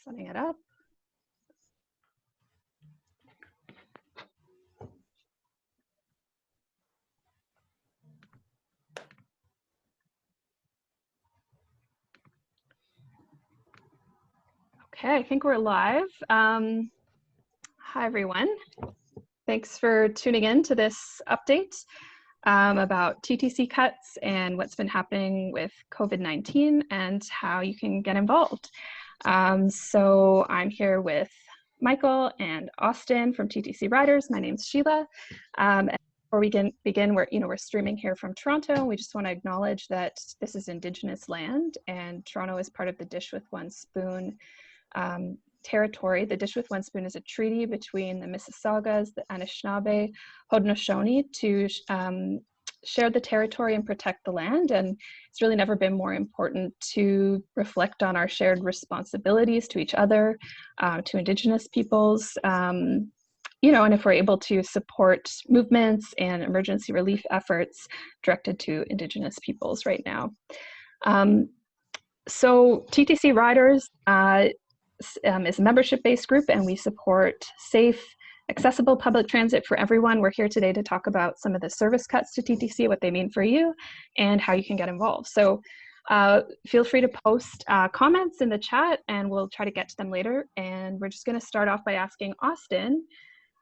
Setting it up. Okay, I think we're live. Hi, everyone. Thanks for tuning in to this update about TTC cuts and what's been happening with COVID-19 and how you can get involved. So I'm here with Michael and Austin from TTCriders. My name's Shelagh. And before we can begin, we're streaming here from Toronto. We just want to acknowledge that this is Indigenous land, and Toronto is part of the Dish with One Spoon territory. The Dish with One Spoon is a treaty between the Mississaugas, the Anishinaabe, Haudenosaunee to share the territory and protect the land. And it's really never been more important to reflect on our shared responsibilities to each other, to Indigenous peoples, and if we're able to support movements and emergency relief efforts directed to Indigenous peoples right now. So TTCriders is a membership-based group, and we support safe, accessible public transit for everyone. We're here today to talk about some of the service cuts to TTC, what they mean for you, and how you can get involved. So feel free to post comments in the chat, and we'll try to get to them later. And we're just going to start off by asking Austin,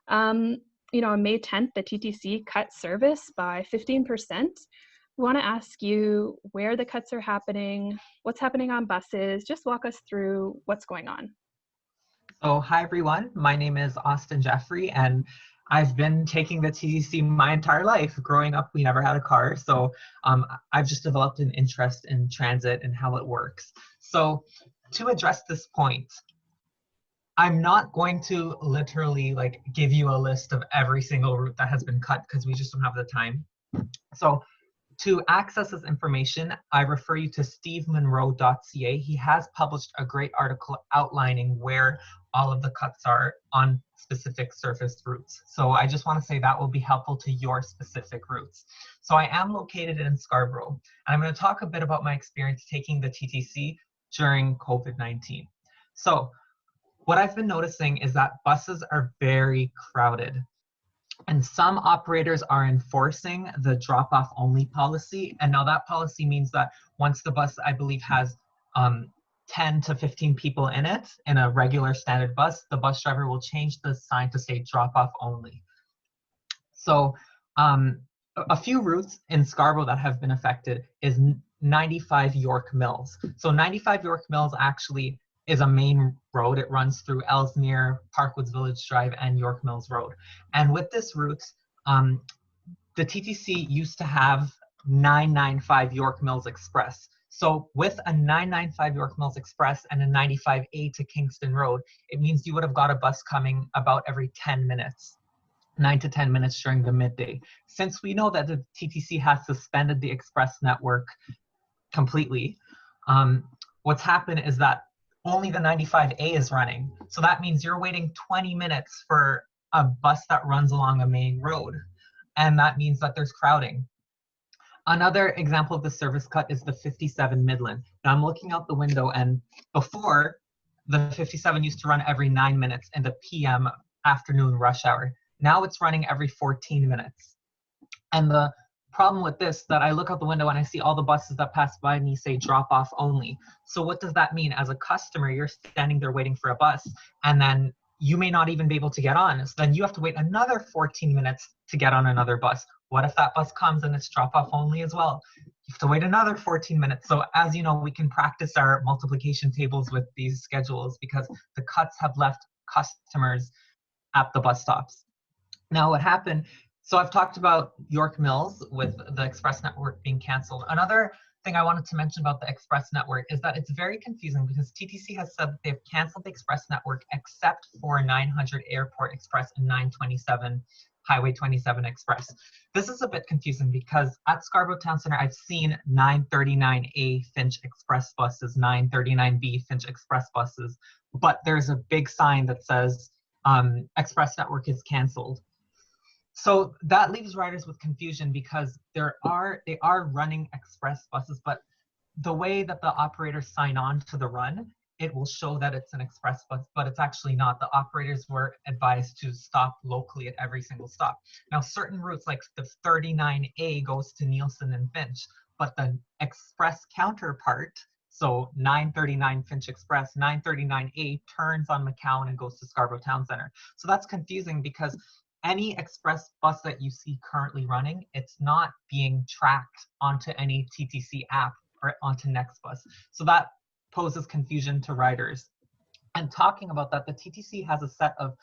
on May 10th, the TTC cut service by 15%. We want to ask you where the cuts are happening, what's happening on buses. Just walk us through what's going on. So hi everyone, my name is Austin Jeffrey, and I've been taking the TTC my entire life. Growing up, we never had a car, so I've just developed an interest in transit and how it works. So to address this point, I'm not going to literally give you a list of every single route that has been cut because we just don't have the time. So to access this information, I refer you to stevemonroe.ca. He has published a great article outlining where all of the cuts are on specific surface routes. So I just want to say that will be helpful to your specific routes. So I am located in Scarborough, and I'm going to talk a bit about my experience taking the TTC during COVID-19. So what I've been noticing is that buses are very crowded. And some operators are enforcing the drop-off only policy. And now that policy means that once the bus, I believe, has 10 to 15 people in it, in a regular standard bus, the bus driver will change the sign to say drop-off only. So a few routes in Scarborough that have been affected is 95 York Mills. So 95 York Mills actually is a main road. It runs through Ellesmere, Parkwoods Village Drive, and York Mills Road. And with this route, the TTC used to have 995 York Mills Express. So with a 995 York Mills Express and a 95A to Kingston Road, it means you would have got a bus coming about every 10 minutes, 9 to 10 minutes during the midday. Since we know that the TTC has suspended the express network completely, what's happened is that only the 95A is running. So that means you're waiting 20 minutes for a bus that runs along a main road. And that means that there's crowding. Another example of the service cut is the 57 Midland. Now I'm looking out the window, and before, the 57 used to run every 9 minutes in the PM afternoon rush hour. Now it's running every 14 minutes. And the problem with this, that I look out the window and I see all the buses that pass by me say drop off only. So what does that mean? As a customer, you're standing there waiting for a bus, and then you may not even be able to get on. So then you have to wait another 14 minutes to get on another bus. What if that bus comes and it's drop off only as well? You have to wait another 14 minutes. So as you know, we can practice our multiplication tables with these schedules because the cuts have left customers at the bus stops. Now what happened, so I've talked about York Mills with the express network being canceled. Another thing I wanted to mention about the express network is that it's very confusing because TTC has said that they've canceled the express network except for 900 Airport Express and 927 Highway 27 Express. This is a bit confusing because at Scarborough Town Center, I've seen 939A Finch Express buses, 939B Finch Express buses, but there's a big sign that says express network is canceled. So that leaves riders with confusion because they are running express buses, but the way that the operators sign on to the run it will show that it's an express bus, but it's actually not. The operators were advised to stop locally at every single stop. Now, certain routes like the 39A goes to Nielsen and Finch, but the express counterpart, so 939 Finch Express, 939A turns on McCowan and goes to Scarborough Town Center. So that's confusing because any express bus that you see currently running, it's not being tracked onto any TTC app or onto NextBus. So that poses confusion to riders. And talking about that, the TTC has a set of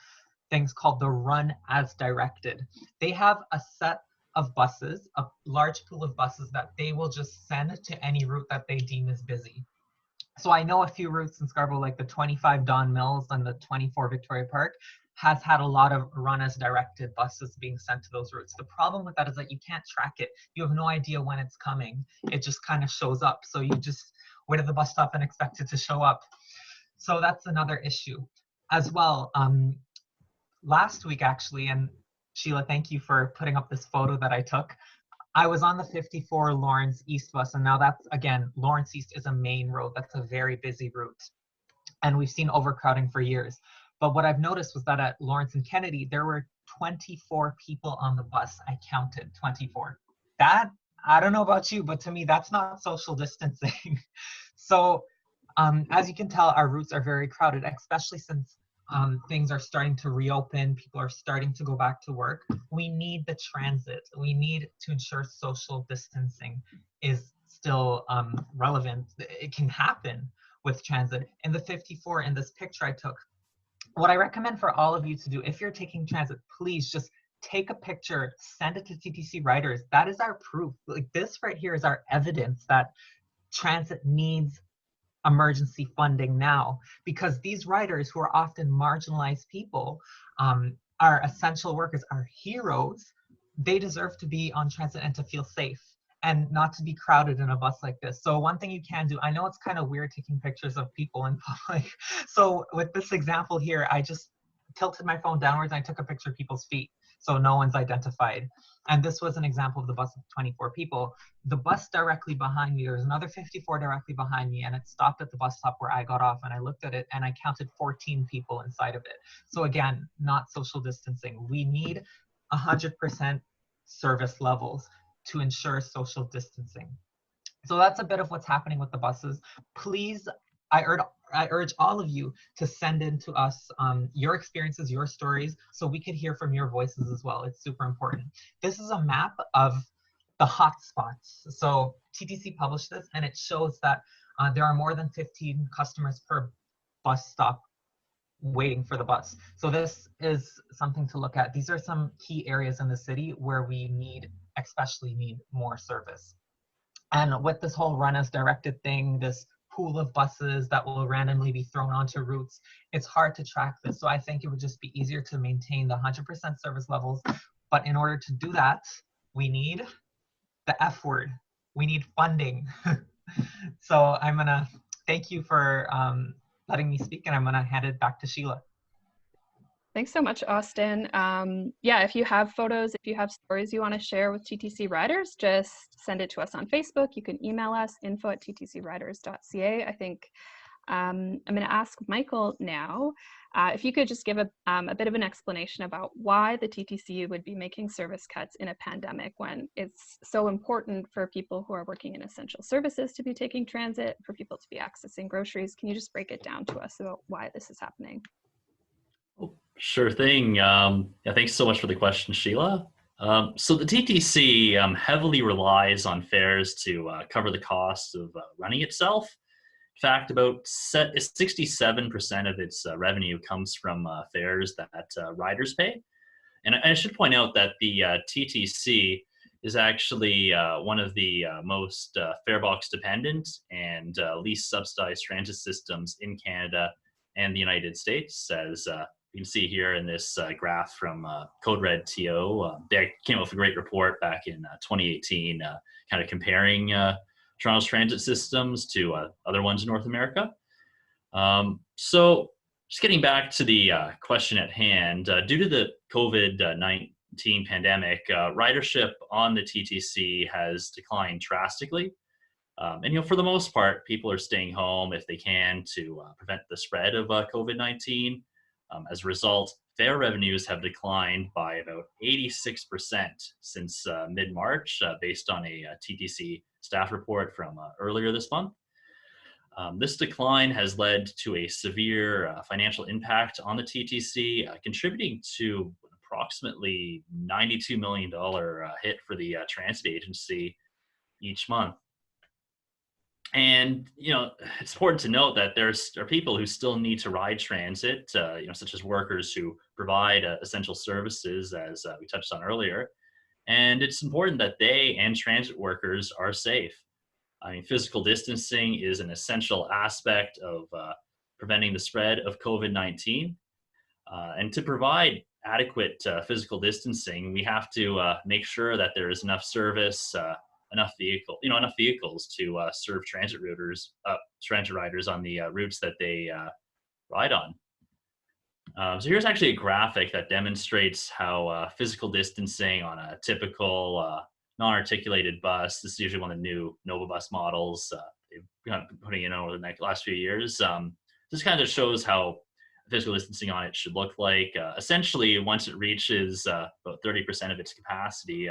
things called the run as directed. They have a set of buses, a large pool of buses that they will just send to any route that they deem is busy. So I know a few routes in Scarborough, like the 25 Don Mills and the 24 Victoria Park, has had a lot of run as directed buses being sent to those routes. The problem with that is that you can't track it. You have no idea when it's coming. It just kind of shows up. So you just wait at the bus stop and expect it to show up. So that's another issue. As well, last week actually, and Sheila, thank you for putting up this photo that I took. I was on the 54 Lawrence East bus, and now that's, again, Lawrence East is a main road. That's a very busy route. And we've seen overcrowding for years. But what I've noticed was that at Lawrence and Kennedy, there were 24 people on the bus. I counted 24. That, I don't know about you, but to me, that's not social distancing. So as you can tell, our routes are very crowded, especially since things are starting to reopen, people are starting to go back to work. We need the transit. We need to ensure social distancing is still relevant. It can happen with transit. In the 54, in this picture I took, what I recommend for all of you to do, if you're taking transit, please just take a picture, send it to TTC Riders. That is our proof. Like, this right here is our evidence that transit needs emergency funding now, because these riders, who are often marginalized people, are essential workers, are heroes. They deserve to be on transit and to feel safe and not to be crowded in a bus like this. So one thing you can do, I know it's kind of weird taking pictures of people in public. So with this example here, I just tilted my phone downwards and I took a picture of people's feet, so no one's identified. And this was an example of the bus of 24 people. The bus directly behind me, there was another 54 directly behind me, and it stopped at the bus stop where I got off, and I looked at it and I counted 14 people inside of it. So again, not social distancing. We need 100% service levels to ensure social distancing. So that's a bit of what's happening with the buses. Please, I urge all of you to send in to us your experiences, your stories, so we could hear from your voices as well. It's super important. This is a map of the hot spots. So TTC published this, and it shows that there are more than 15 customers per bus stop waiting for the bus. So this is something to look at. These are some key areas in the city where we especially need more service. And with this whole run as directed thing, this pool of buses that will randomly be thrown onto routes, it's hard to track this. So I think it would just be easier to maintain the 100% service levels. But in order to do that, we need the F word. We need funding. So I'm gonna thank you for letting me speak, and I'm gonna hand it back to Sheila. Thanks so much, Austin. Yeah, if you have photos, if you have stories you want to share with TTC Riders, just send it to us on Facebook. You can email us, info@ttcriders.ca. I think I'm going to ask Michael now, if you could just give a bit of an explanation about why the TTC would be making service cuts in a pandemic when it's so important for people who are working in essential services to be taking transit, for people to be accessing groceries. Can you just break it down to us about why this is happening? Sure thing. Yeah, thanks so much for the question, Sheila. So the TTC heavily relies on fares to cover the cost of running itself. In fact, about 67% of its revenue comes from fares that riders pay. And I should point out that the TTC is actually one of the most farebox dependent and least subsidized transit systems in Canada and the United States, as you can see here in this graph from Code Red TO. They came up with a great report back in 2018, kind of comparing Toronto's transit systems to other ones in North America. So just getting back to the question at hand, due to the COVID-19 pandemic, ridership on the TTC has declined drastically. And for the most part, people are staying home if they can to prevent the spread of COVID-19. As a result, fare revenues have declined by about 86% since mid-March, based on a TTC staff report from earlier this month. This decline has led to a severe financial impact on the TTC, contributing to approximately $92 million hit for the transit agency each month. And it's important to note that there are people who still need to ride transit, such as workers who provide essential services, as we touched on earlier. And it's important that they and transit workers are safe. I mean, physical distancing is an essential aspect of preventing the spread of COVID-19. And to provide adequate physical distancing, we have to make sure that there is enough service, enough vehicles to serve transit riders on the routes that they ride on. So here's actually a graphic that demonstrates how physical distancing on a typical non-articulated bus, this is usually one of the new Nova bus models they've been putting in over the last few years. This kind of shows how physical distancing on it should look like. Essentially, once it reaches about 30% of its capacity,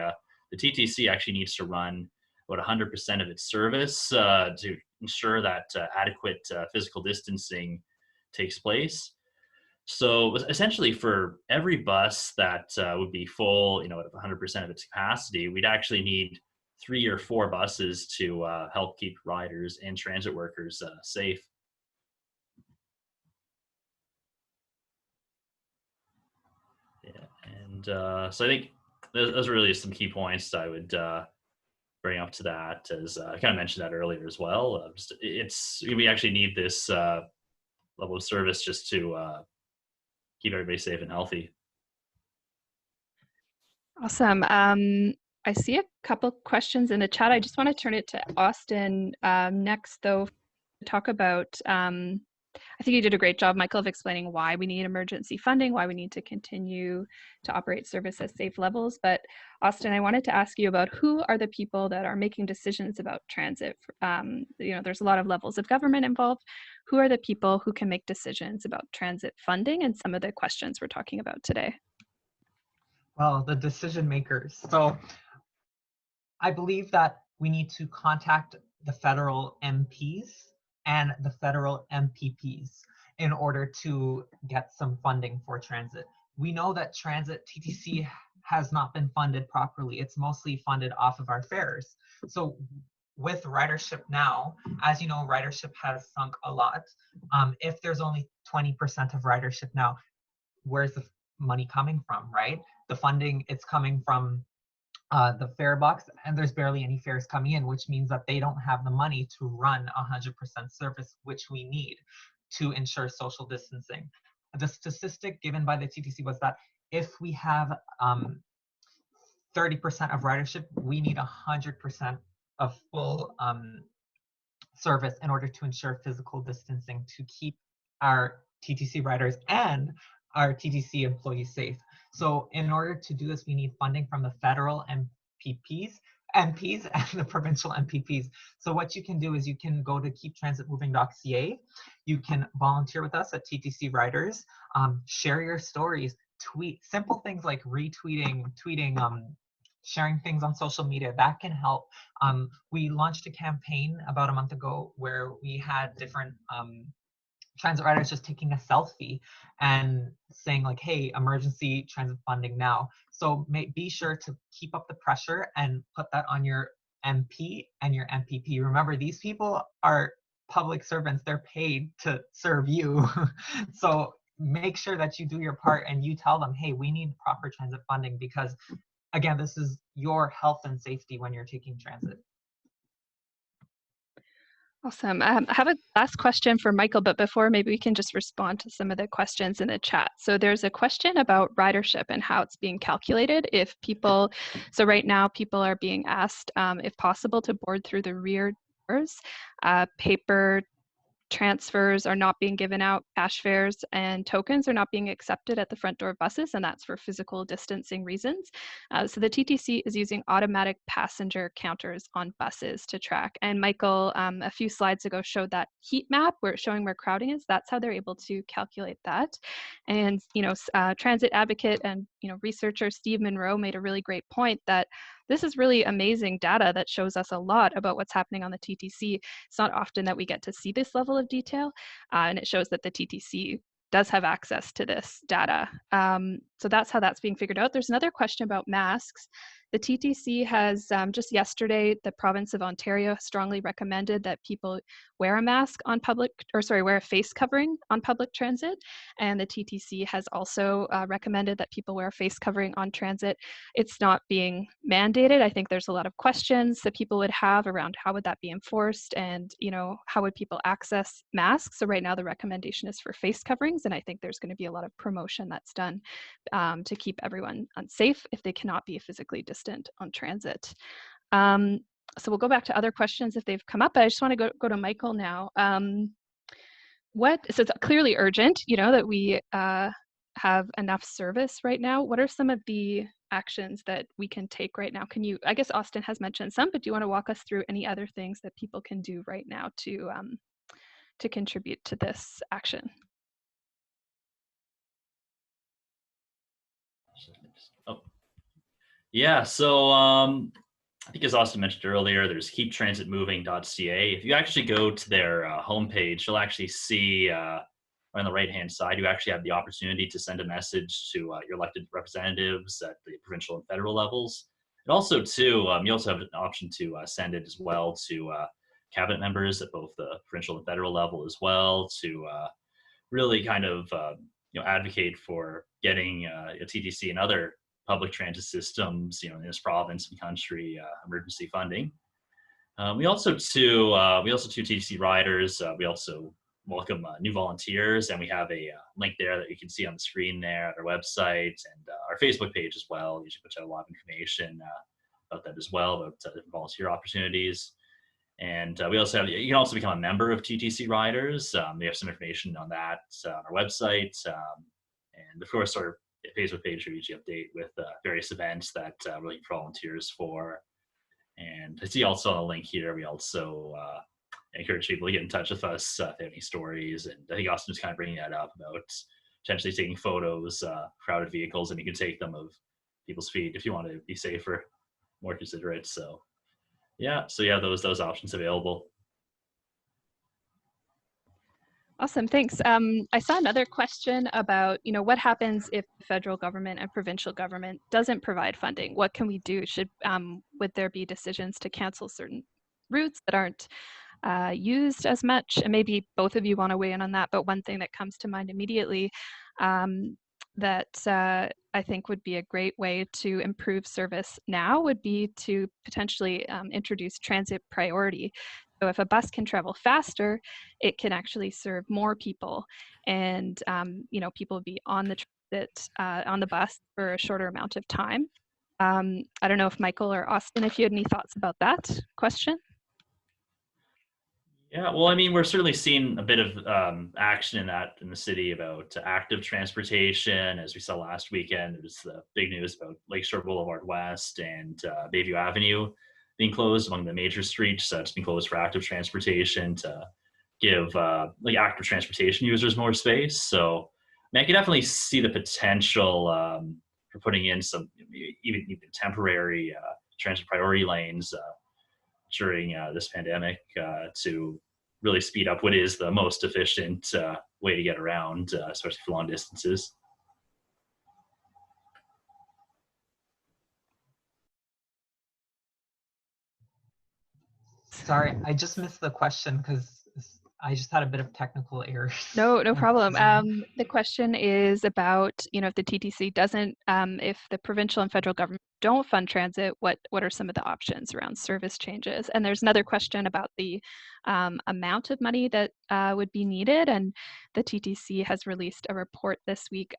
the TTC actually needs to run about 100% of its service to ensure that adequate physical distancing takes place. So essentially, for every bus that would be full, at 100% of its capacity, we'd actually need 3 or 4 buses to help keep riders and transit workers safe. Yeah, and so I think those are really some key points I would bring up to that, as I kind of mentioned that earlier as well. We actually need this level of service just to keep everybody safe and healthy. Awesome. I see a couple questions in the chat. I just want to turn it to Austin next, though, to talk about, I think you did a great job, Michael, of explaining why we need emergency funding, why we need to continue to operate service at safe levels. But Austin, I wanted to ask you about who are the people that are making decisions about transit. There's a lot of levels of government involved. Who are the people who can make decisions about transit funding and some of the questions we're talking about today? Well, the decision makers. So I believe that we need to contact the federal MPs and the federal MPPs in order to get some funding for transit. We know that transit TTC has not been funded properly. It's mostly funded off of our fares. So with ridership now, as you know, ridership has sunk a lot. If there's only 20% of ridership now, where's the money coming from, right? The funding, it's coming from the fare box, and there's barely any fares coming in, which means that they don't have the money to run 100% service, which we need to ensure social distancing. The statistic given by the TTC was that if we have 30% of ridership, we need 100% of full service in order to ensure physical distancing to keep our TTC riders and our TTC employees safe. So in order to do this, we need funding from the federal MPs and the provincial MPPs. So what you can do is you can go to keeptransitmoving.ca. You can volunteer with us at TTCriders, share your stories, tweet, simple things like retweeting, tweeting, sharing things on social media, that can help. We launched a campaign about a month ago where we had different transit riders just taking a selfie and saying like, hey, emergency transit funding now. So be sure to keep up the pressure and put that on your MP and your MPP. Remember, these people are public servants. They're paid to serve you. So make sure that you do your part and you tell them, hey, we need proper transit funding, because again, this is your health and safety when you're taking transit. Awesome. I have a last question for Michael, but before, maybe we can just respond to some of the questions in the chat. So there's a question about ridership and how it's being calculated. So right now people are being asked, if possible, to board through the rear doors. Paper transfers are not being given out, cash fares and tokens are not being accepted at the front door of buses, and that's for physical distancing reasons. So the TTC is using automatic passenger counters on buses to track. And Michael, a few slides ago, showed that heat map where it's showing where crowding is. That's how they're able to calculate that. And transit advocate and researcher Steve Monroe made a really great point that this is really amazing data that shows us a lot about what's happening on the TTC. It's not often that we get to see this level of detail, and it shows that the TTC does have access to this data. So that's how that's being figured out. There's another question about masks. The TTC has, just yesterday, the province of Ontario strongly recommended that people wear a mask on wear a face covering on public transit. And the TTC has also recommended that people wear a face covering on transit. It's not being mandated. I think there's a lot of questions that people would have around how would that be enforced and, how would people access masks? So right now the recommendation is for face coverings. And I think there's going to be a lot of promotion that's done to keep everyone safe if they cannot be physically distant on transit. So we'll go back to other questions if they've come up, but I just want to go to Michael now. So it's clearly urgent, that we have enough service right now. What are some of the actions that we can take right now? I guess Austin has mentioned some, but do you want to walk us through any other things that people can do right now to contribute to this action? Oh, yeah. So I think as Austin mentioned earlier, there's keeptransitmoving.ca. If you actually go to their homepage, you'll actually see on the right-hand side, you actually have the opportunity to send a message to your elected representatives at the provincial and federal levels. And also, too, you also have an option to send it as well to cabinet members at both the provincial and federal level as well to really kind of advocate for getting a TTC and other public transit systems, in this province and country, emergency funding. We also TTC riders. We also welcome new volunteers, and we have a link there that you can see on the screen there at our website and our Facebook page as well. We usually put out a lot of information about that as well, about volunteer opportunities. And we also have, you can also become a member of TTC Riders. We have some information on that on our website. And of course, our Facebook page we usually update with various events that we're looking for volunteers for. And I see also on the link here, we also encourage people to get in touch with us if they have any stories. And I think Austin's kind of bringing that up about potentially taking photos, crowded vehicles, and you can take them of people's feet if you want to be safer, more considerate. So yeah, those options available. Awesome, thanks. I saw another question about, what happens if the federal government and provincial government doesn't provide funding? What can we do? Would there be decisions to cancel certain routes that aren't used as much? And maybe both of you want to weigh in on that, but one thing that comes to mind immediately that I think would be a great way to improve service now would be to potentially introduce transit priority. So if a bus can travel faster, it can actually serve more people, and people will be on the transit on the bus for a shorter amount of time. I don't know if Michael or Austin, if you had any thoughts about that question. Yeah, well, I mean, we're certainly seeing a bit of action in the city about active transportation. As we saw last weekend, there was the big news about Lakeshore Boulevard West and Bayview Avenue being closed among the major streets. It's been closed for active transportation to give active transportation users more space. So I mean, I can definitely see the potential for putting in some even temporary transit priority lanes during this pandemic to really speed up what is the most efficient way to get around, especially for long distances. Sorry, I just missed the question because I just had a bit of technical errors. No problem. The question is about, if the TTC doesn't, if the provincial and federal government don't fund transit, what are some of the options around service changes? And there's another question about the amount of money that would be needed. And the TTC has released a report this week.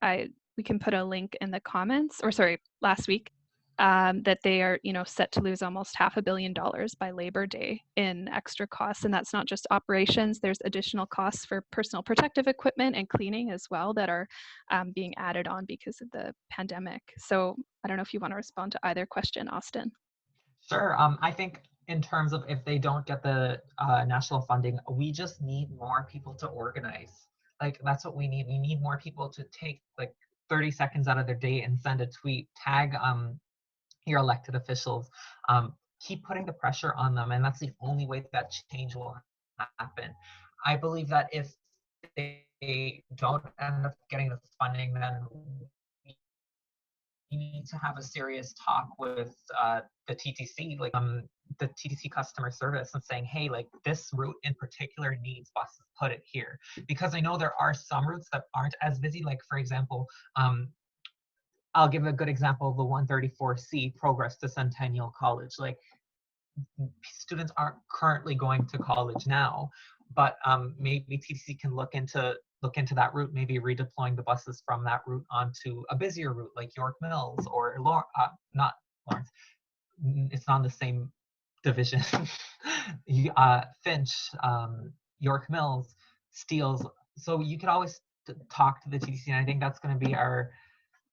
We can put a link in the comments, or sorry, last week. that they are, set to lose almost $500 million by Labor Day in extra costs. And that's not just operations. There's additional costs for personal protective equipment and cleaning as well that are being added on because of the pandemic. So I don't know if you want to respond to either question, Austin. Sure. I think in terms of if they don't get the national funding, we just need more people to organize. Like, that's what we need. We need more people to take like 30 seconds out of their day and send a tweet, tag your elected officials, keep putting the pressure on them. And that's the only way that change will happen. I believe that if they don't end up getting the funding, then we need to have a serious talk with the TTC, like the TTC customer service, and saying, hey, like this route in particular needs buses, put it here. Because I know there are some routes that aren't as busy. Like, for example, I'll give a good example of the 134C, Progress to Centennial College. Like, students aren't currently going to college now, but maybe TTC can look into that route, maybe redeploying the buses from that route onto a busier route like York Mills or not Lawrence. It's not in the same division. Finch, York Mills, Steeles. So you could always talk to the TTC, and I think that's going to be our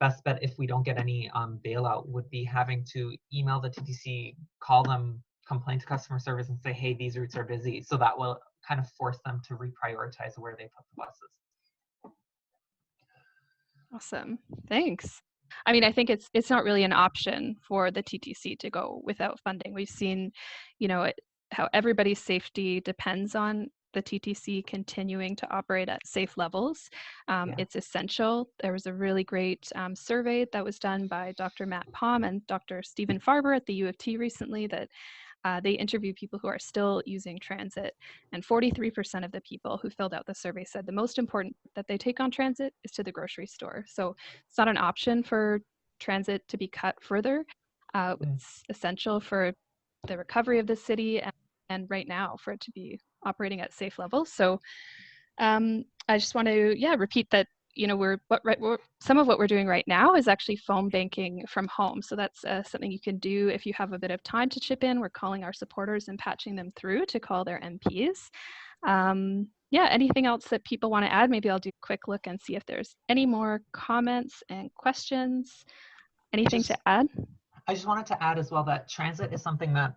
best bet if we don't get any bailout, would be having to email the TTC, call them, complain to customer service and say, hey, these routes are busy. So that will kind of force them to reprioritize where they put the buses. Awesome. Thanks. I mean, I think it's not really an option for the TTC to go without funding. We've seen, how everybody's safety depends on the TTC continuing to operate at safe levels. It's essential. There was a really great survey that was done by Dr. Matt Palm and Dr. Stephen Farber at the U of T recently that they interviewed people who are still using transit, and 43% of the people who filled out the survey said the most important that they take on transit is to the grocery store. So it's not an option for transit to be cut further. It's essential for the recovery of the city and right now for it to be operating at safe levels. So I just want to repeat that some of what we're doing right now is actually phone banking from home. So that's something you can do if you have a bit of time to chip in. We're calling our supporters and patching them through to call their MPs. Anything else that people want to add? Maybe I'll do a quick look and see if there's any more comments and questions. Anything to add? I just wanted to add as well that transit is something that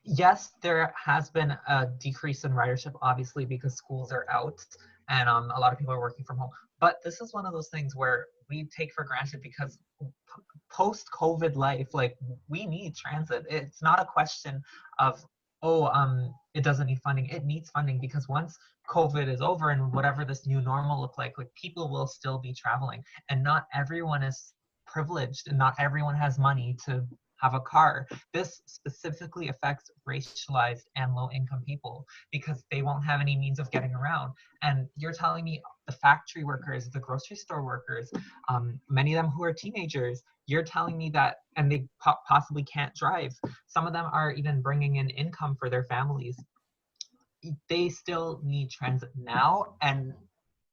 yes, there has been a decrease in ridership, obviously, because schools are out and a lot of people are working from home. But this is one of those things where we take for granted because post-COVID life, like, we need transit. It's not a question of, it doesn't need funding. It needs funding because once COVID is over and whatever this new normal look like people will still be traveling. And not everyone is privileged and not everyone has money to have a car. This specifically affects racialized and low-income people because they won't have any means of getting around. And you're telling me the factory workers, the grocery store workers, many of them who are teenagers, you're telling me that, and they possibly can't drive. Some of them are even bringing in income for their families. They still need transit now, and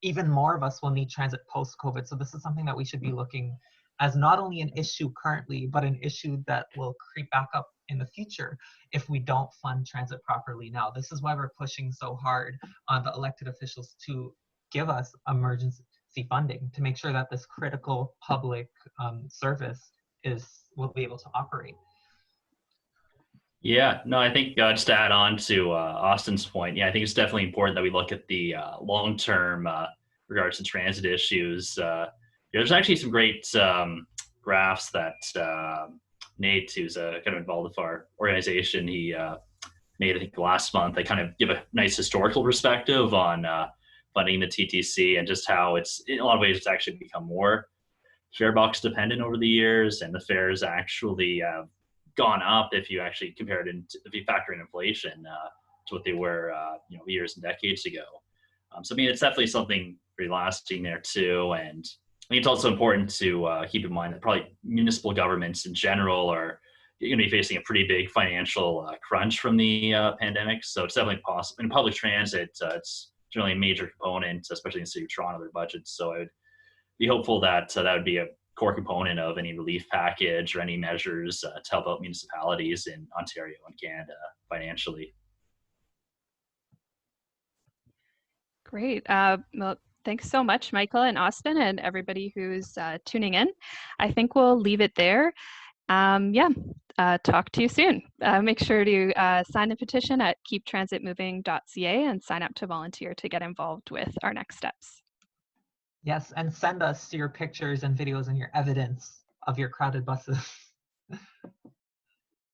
even more of us will need transit post-COVID. So this is something that we should be looking as not only an issue currently, but an issue that will creep back up in the future if we don't fund transit properly now. This is why we're pushing so hard on the elected officials to give us emergency funding to make sure that this critical public service will be able to operate. Yeah, no, I think just to add on to Austin's point, I think it's definitely important that we look at the long-term regards to transit issues. There's actually some great graphs that Nate, who's kind of involved with our organization, he made, I think, last month. They kind of give a nice historical perspective on funding the TTC and just how it's, in a lot of ways, it's actually become more fare box dependent over the years, and the fares actually gone up if you actually compare it, if you factor in inflation to what they were years and decades ago. So I mean, it's definitely something pretty lasting there too. And I think it's also important to keep in mind that probably municipal governments in general are going to be facing a pretty big financial crunch from the pandemic. So it's definitely possible. In public transit, it's generally a major component, especially in the city of Toronto, their budgets. So I would be hopeful that that would be a core component of any relief package or any measures to help out municipalities in Ontario and Canada financially. Great. Well, thanks so much, Michael and Austin, and everybody who's tuning in. I think we'll leave it there. Talk to you soon. Make sure to sign the petition at keeptransitmoving.ca and sign up to volunteer to get involved with our next steps. Yes, and send us your pictures and videos and your evidence of your crowded buses.